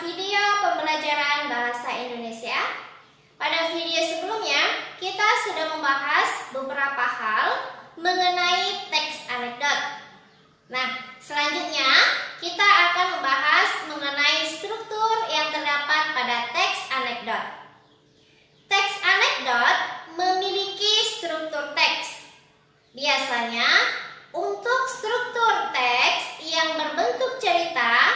video pembelajaran bahasa Indonesia. Pada video sebelumnya, kita sudah membahas beberapa hal mengenai teks anekdot. Nah, selanjutnya kita akan membahas mengenai struktur yang terdapat pada teks anekdot. Teks anekdot memiliki struktur teks. Biasanya, untuk struktur teks yang berbentuk cerita,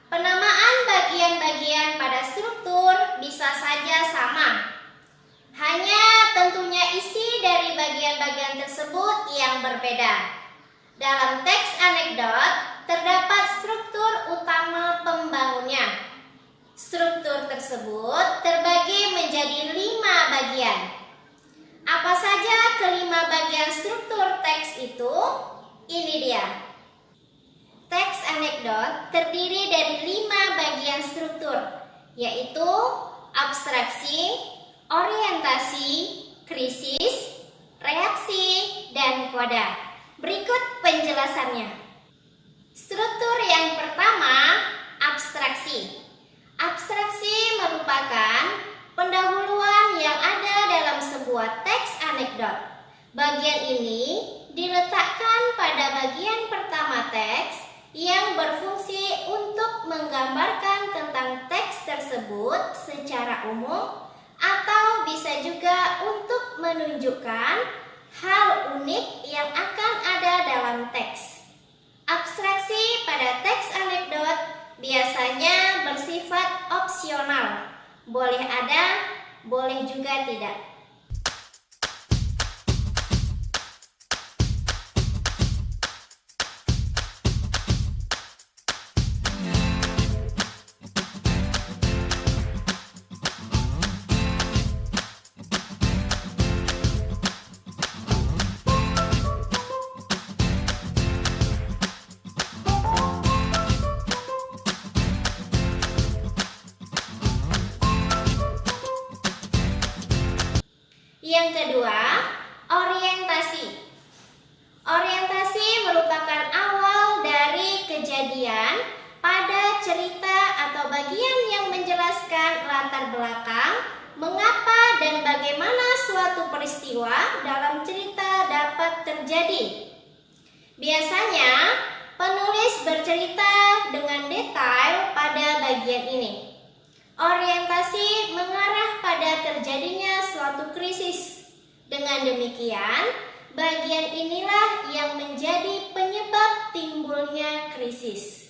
penamaan bagian-bagian pada struktur bisa saja sama. Hanya tentunya isi dari bagian-bagian tersebut yang berbeda. Dalam teks anekdot terdapat struktur utama pembangunnya. Struktur tersebut terbagi menjadi 5 bagian. Apa saja kelima bagian struktur teks itu? Ini dia. Teks anekdot terdiri dari 5 bagian struktur, yaitu abstraksi, orientasi, krisis, reaksi, dan koda. Berikut penjelasannya. Struktur yang pertama, abstraksi. Abstraksi merupakan pendahuluan yang ada dalam sebuah teks anekdot. Bagian ini diletakkan pada bagian pertama teks yang berfungsi untuk menggambarkan tentang teks tersebut secara umum, atau bisa juga untuk menunjukkan hal unik yang akan ada dalam teks. Abstraksi pada teks anekdot biasanya bersifat opsional. Boleh ada, boleh juga tidak. Yang kedua, orientasi. Orientasi merupakan awal dari kejadian pada cerita atau bagian yang menjelaskan latar belakang mengapa dan bagaimana suatu peristiwa dalam cerita dapat terjadi. Biasanya, penulis bercerita dengan detail pada bagian ini. Orientasi mengarah pada terjadinya suatu krisis. Dengan demikian, bagian inilah yang menjadi penyebab timbulnya krisis.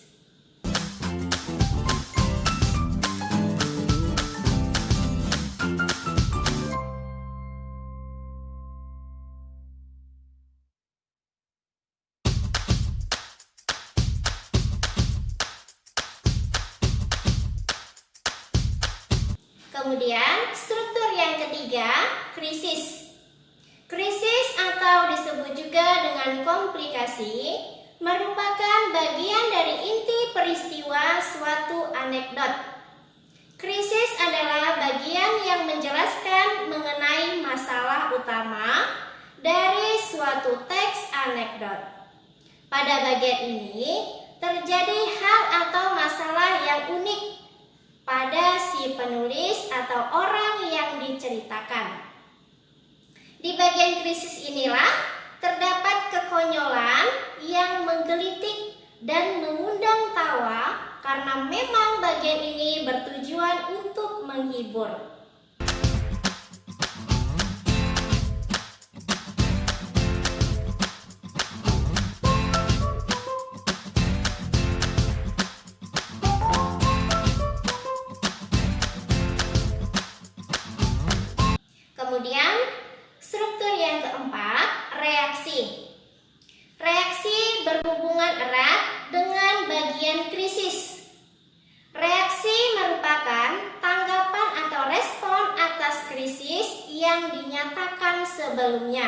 Kemudian, struktur yang ketiga, krisis. Krisis atau disebut juga dengan komplikasi merupakan bagian dari inti peristiwa suatu anekdot. Krisis adalah bagian yang menjelaskan mengenai masalah utama dari suatu teks anekdot. Pada bagian ini, terjadi hal atau masalah yang unik pada si penulis atau orang yang diceritakan. Di bagian krisis inilah terdapat kekonyolan yang menggelitik dan mengundang tawa karena memang bagian ini bertujuan untuk menghibur. Kemudian, struktur yang keempat, reaksi. Reaksi berhubungan erat dengan bagian krisis. Reaksi merupakan tanggapan atau respon atas krisis yang dinyatakan sebelumnya.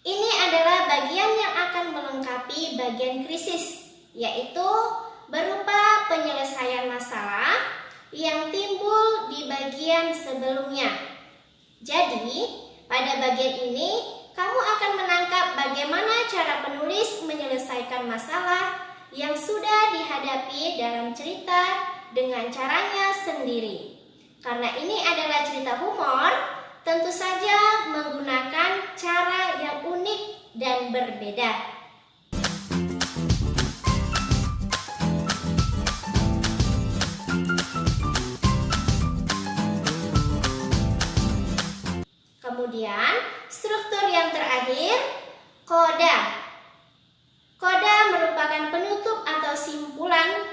Ini adalah bagian yang akan melengkapi bagian krisis, yaitu berupa penyelesaian masalah yang timbul di bagian sebelumnya. Jadi, pada bagian ini, kamu akan menangkap bagaimana cara penulis menyelesaikan masalah yang sudah dihadapi dalam cerita dengan caranya sendiri. Karena ini adalah cerita humor, tentu saja menggunakan cara yang unik dan berbeda. Kemudian, struktur yang terakhir, koda. Koda merupakan penutup atau simpulan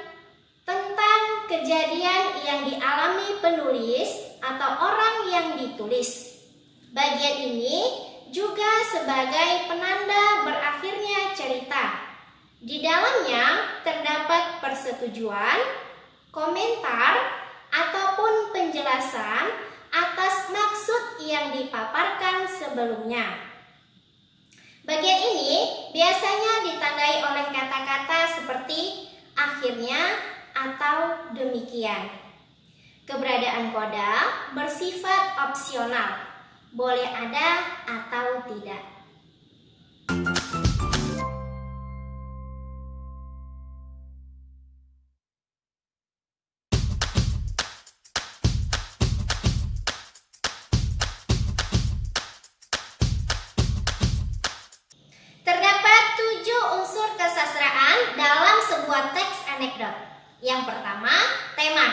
tentang kejadian yang dialami penulis atau orang yang ditulis. Bagian ini juga sebagai penanda berakhirnya cerita. Di dalamnya terdapat persetujuan, komentar, ataupun penjelasan atas maksud yang dipaparkan sebelumnya. Bagian ini biasanya ditandai oleh kata-kata seperti akhirnya atau demikian. Keberadaan koda bersifat opsional, boleh ada atau tidak. Terdapat 7 unsur kesastraan dalam sebuah teks anekdot. Yang pertama, tema.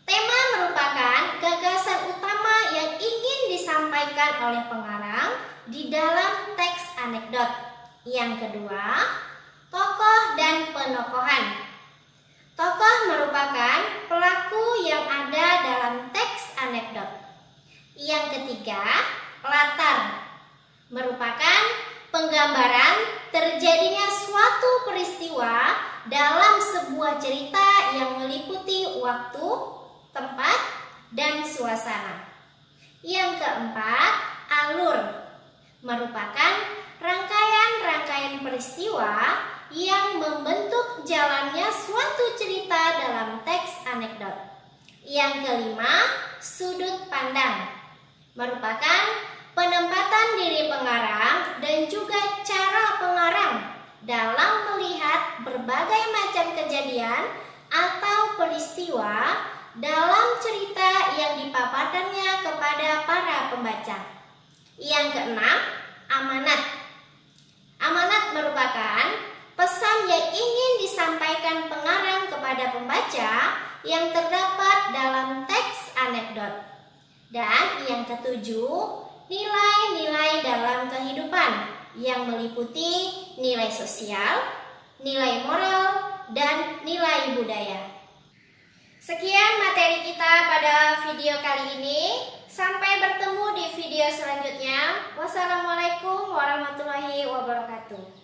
Tema merupakan gagasan utama yang ingin disampaikan oleh pengarang di dalam teks anekdot. Yang kedua, tokoh dan penokohan. Tokoh merupakan pelaku yang ada dalam teks anekdot. Yang ketiga, latar. Merupakan penggambaran terjadinya suatu peristiwa dalam sebuah cerita yang meliputi waktu, tempat, dan suasana. Yang keempat, alur. Merupakan rangkaian-rangkaian peristiwa yang membentuk jalannya suatu cerita dalam teks anekdot. Yang kelima, sudut pandang. Merupakan penempatan diri pengarang dan juga cara pengarang dalam melihat berbagai macam kejadian atau peristiwa dalam cerita yang dipaparkannya kepada para pembaca. Yang keenam, amanat. Amanat merupakan pesan yang ingin disampaikan pengarang kepada pembaca yang terdapat dalam teks anekdot. Dan yang ketujuh, nilai-nilai dalam kehidupan yang meliputi nilai sosial, nilai moral, dan nilai budaya. Sekian materi kita pada video kali ini. Sampai bertemu di video selanjutnya. Wassalamualaikum warahmatullahi wabarakatuh.